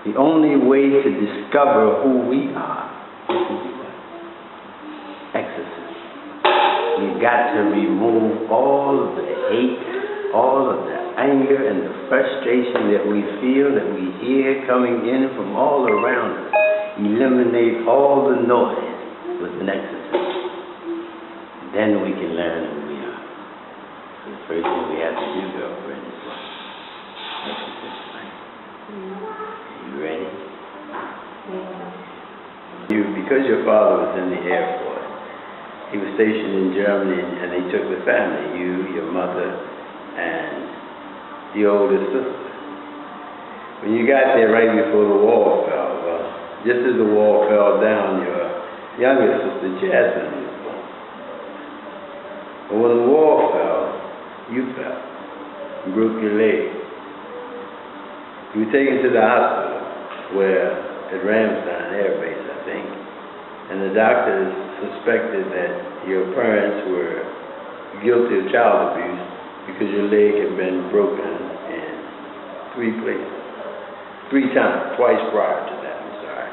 The only way to discover who we are is to do what? Exorcism. We've got to remove all of the hate, all of the anger and the frustration that we feel, that we hear coming in from all around us. Eliminate all the noise with an exorcism. Then we can learn who we are. So the first thing we have to do, girlfriend, is what? Exorcism, right? You ready? Because your father was in the Air Force, he was stationed in Germany, and they took the family, you, your mother, and the older sister. When you got there right before the wall fell, well, just as the wall fell down, your younger sister, Jasmine, was born. But when the wall fell, you fell. You broke your leg. You were taken to the hospital, at Ramstein Air Base, I think, and the doctors suspected that your parents were guilty of child abuse because your leg had been broken in 3 places. 3 times, twice prior to that, I'm sorry.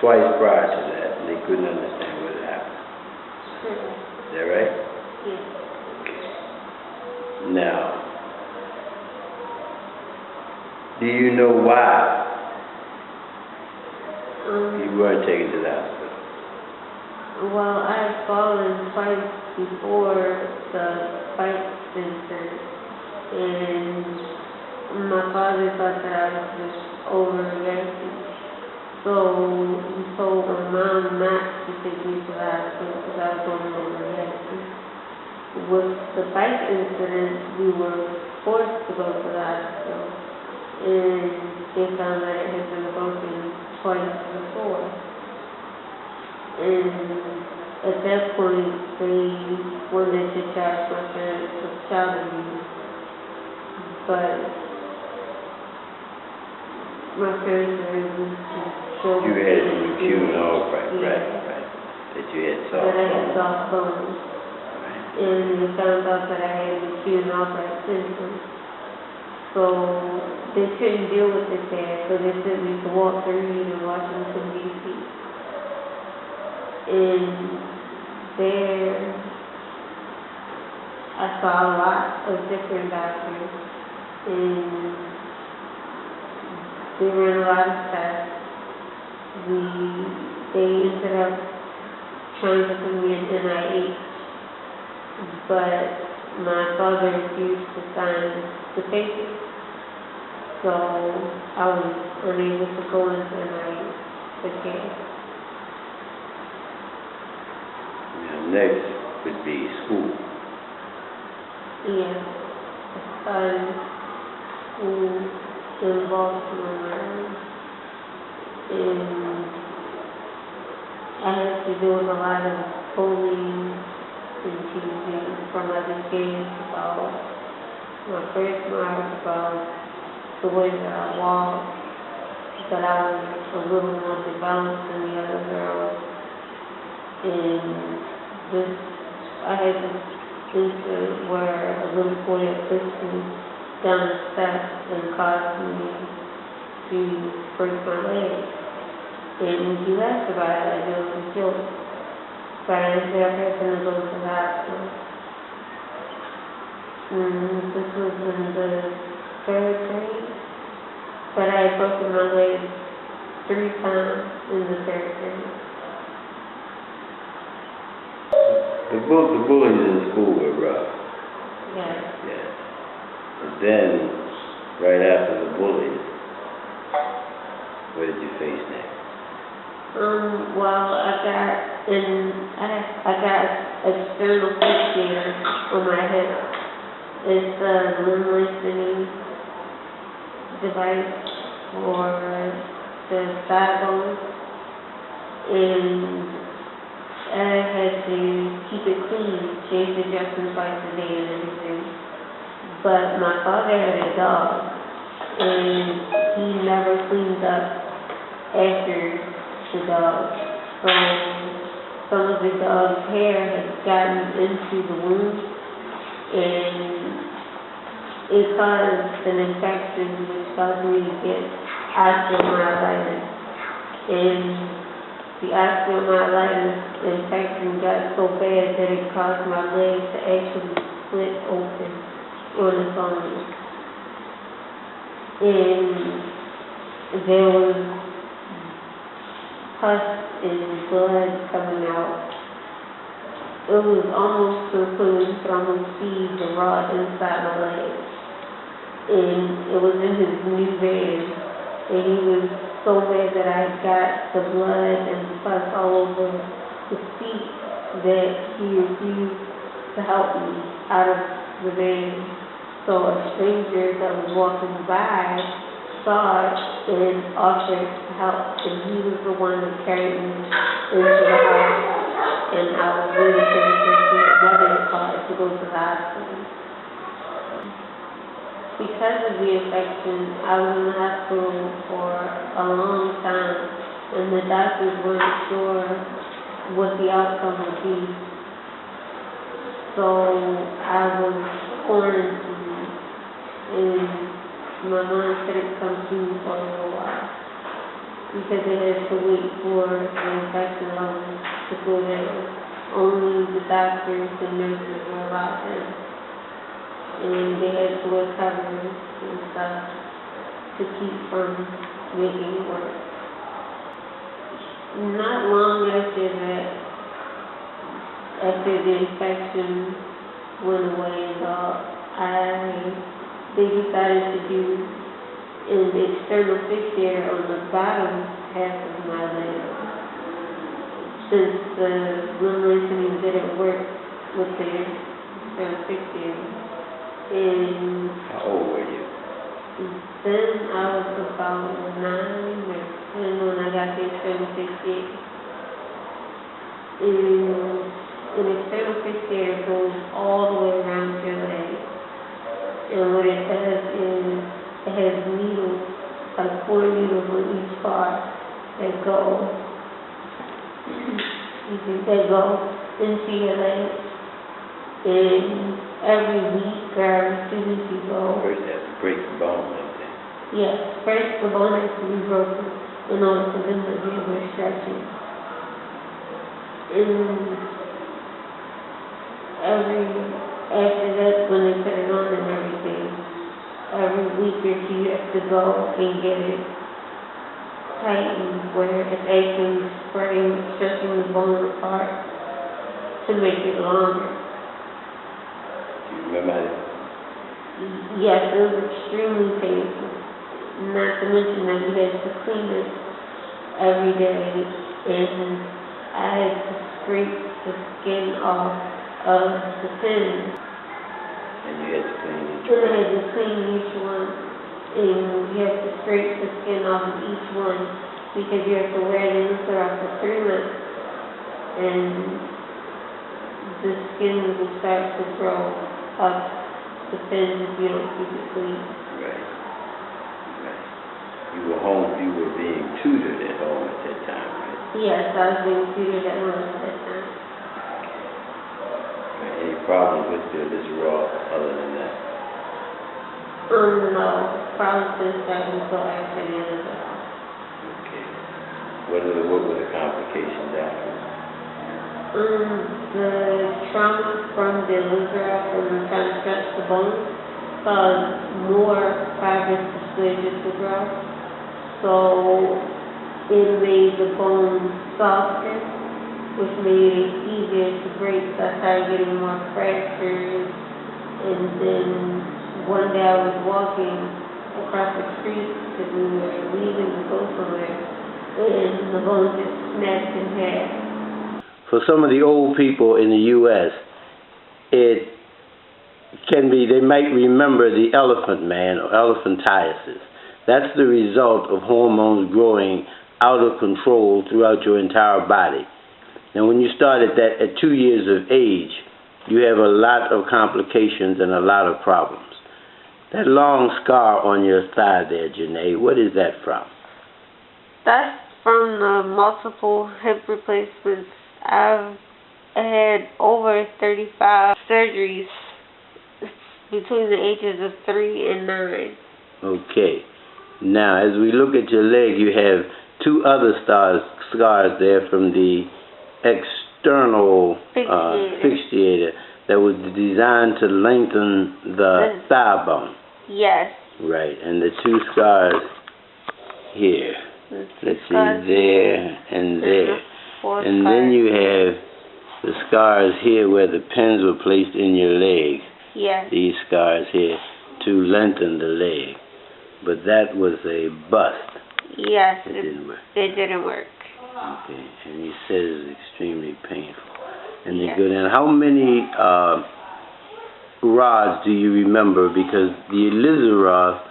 Twice prior to that, and they couldn't understand what had happened. Is that right? Yes. Now, do you know why you weren't taken to the hospital? Well, I had fallen twice before the fight center, and my father thought that I was just overreacting. So he told my mom not to take me to the hospital because I was only overreacting. With the bike incident, we were forced to go to the hospital, and they found that it had been broken twice before. And at that point, they wanted to charge my parents with child abuse. But my parents were able to show you had an juvenile, right. That you had soft bones. That I had soft bones. Right. And they found out that I had juvenile syndrome. So they couldn't deal with it there, so they sent me to Walter Reed in Washington, D.C. And there, I saw a lot of different doctors, and they ran a lot of tests. They ended up trying to put me in NIH, but my father refused to sign the papers, so I was unable to go into NIH for care. Next would be school. Yeah, I started school in Baltimore, Maryland, and I had to deal with a lot of bullying and teasing from other kids about my birthmark, about the way that I walked, that I was a little more developed than the other girls, and I had this incident where a little boy had pushed me down the steps and caused me to break my leg. And when he laughed about it, I knew it was a joke. But I ended up having to go to the hospital. This was in the 3rd grade. But I had broken my leg 3 times in the 3rd grade. The bullies in school were rough. Yes. Yeah. And then, right after the bullies, what did you face next? Well, I got external fixator on my hip. It's a limb lengthening device for the thigh bone, and I had to keep it clean, change the dressing twice a day and everything. But my father had a dog, and he never cleaned up after the dog. So some of the dog's hair had gotten into the wound, and it caused an infection which caused me to get osteomyelitis. And the osteomyelitis infection got so bad that it caused my legs to actually split open on its own. And there was pus and blood coming out. It was almost to the point where you could almost see the rod inside my leg. And it was in his new van. And he was so mad that I got the blood and the pus all over his feet that he refused to help me out of the van. So a stranger that was walking by saw it and offered to help, and he was the one that carried me into the house, and I was waiting for the mother's car to go to the hospital. Because of the infection, I was in the hospital for a long time, and the doctors weren't sure what the outcome would be. So I was quarantined, and my mom couldn't come to me for a little while because they had to wait for the infection levels to go down. Only the doctors and nurses were allowed in, and they had to wear covers and stuff to keep from making it worse. Not long after that, after the infection went away and all, they decided to do an external fixator on the bottom half of my leg, since the limb lengthening didn't work with the external fixator. And how old were you? then I was about 9 or 10 when I got the external fixator. And an external fixator goes all the way around your leg. And what it does is it has needles, like 4 needles on each part that go into your leg. And every week or every 2 weeks you go. First they have to break the bone, don't they? Yes, first the bone has to be broken in order for them to be able to stretch it. And after that, when they put it on and everything, every week or two you have to go and get it tightened where it's actually stretching the bone apart to make it longer. Do you remember that? Yes, it was extremely painful. Not to mention that we had to clean it every day, and I had to scrape the skin off of the pins. And you had to clean each And I one? had to clean each one, and you have to scrape the skin off of each one because you have to wear the Luther for 3 months, and the skin will start to grow up the pins if you don't keep it clean. Right. You were being tutored at home at that time, right? Yes, I was being tutored at home at that time. Any problems with this raw other than that? No, problems didn't start until after the end of the house. Okay. What were the complications after? The trauma from the liver from trying to stretch the bone caused more fibrous dysplasia to grow. So it made the bone softer, which made it easier to break. So I started getting more fractures. And then one day I was walking across the street because we were leaving to go somewhere, and the bone just snapped in half. For some of the old people in the U.S., it can be, they might remember the elephant man or elephantiasis. That's the result of hormones growing out of control throughout your entire body. And when you start at 2 years of age, you have a lot of complications and a lot of problems. That long scar on your thigh there, Janae, what is that from? That's from the multiple hip replacements. I've had over 35 surgeries between the ages of 3 and 9. Okay. Now, as we look at your leg, you have two other scars there from the external fixator that was designed to lengthen the thigh bone. Yes. Right, and the two scars here. Let's see, there and there. And then you have the scars here where the pins were placed in your leg. Yes. These scars here to lengthen the leg. But that was a bust. Yes. It didn't work. It didn't work. Okay, and you said it was extremely painful. And they go down. How many rods do you remember? Because the Elizarov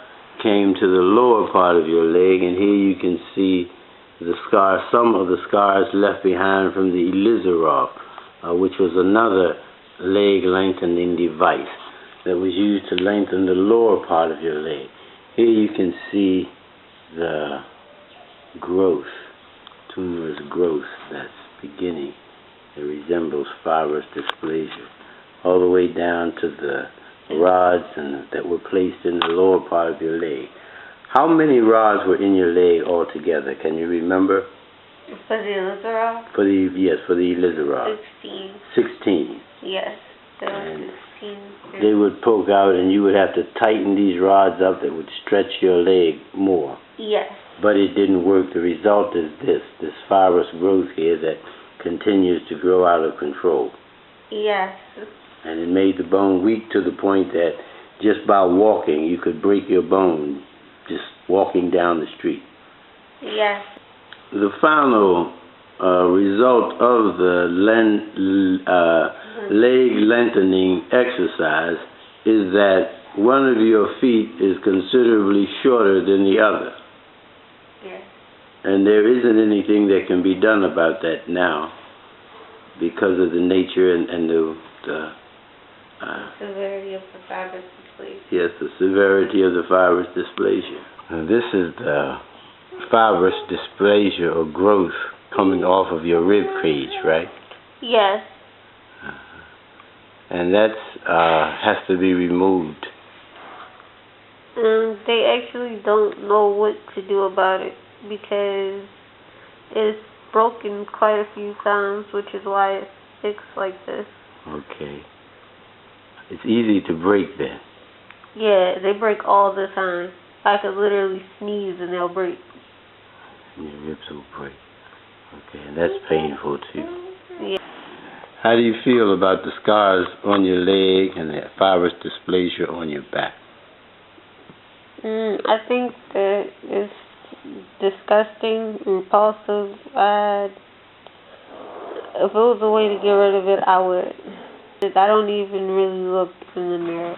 came to the lower part of your leg, and here you can see the scars, some of the scars left behind from the Elizarov, which was another leg lengthening device that was used to lengthen the lower part of your leg. Here you can see the growth, tumorous growth that's beginning. It resembles fibrous dysplasia, all the way down to the rods that were placed in the lower part of your leg. How many rods were in your leg altogether? Can you remember? For the Elizarov? For the Elizarov. 16. Yes, there were 16. They would poke out, and you would have to tighten these rods up that would stretch your leg more. Yes. But it didn't work. The result is this fibrous growth here that continues to grow out of control. Yes. And it made the bone weak to the point that just by walking, you could break your bone just walking down the street. Yes. The final result of the leg lengthening exercise is that one of your feet is considerably shorter than the other. Yes. And there isn't anything that can be done about that now because of the nature and the severity of the fibrous dysplasia. Yes, the severity of the fibrous dysplasia. Now, this is the fibrous dysplasia or growth coming off of your rib cage, right? Yes. And that has to be removed. They actually don't know what to do about it because it's broken quite a few times, which is why it sticks like this. Okay. It's easy to break then. Yeah, they break all the time. I could literally sneeze and they'll break. And your ribs will break. Okay, and that's painful too. Yeah. How do you feel about the scars on your leg and the fibrous dysplasia on your back? I think that it's disgusting, repulsive. If it was a way to get rid of it, I would. I don't even really look in the mirror.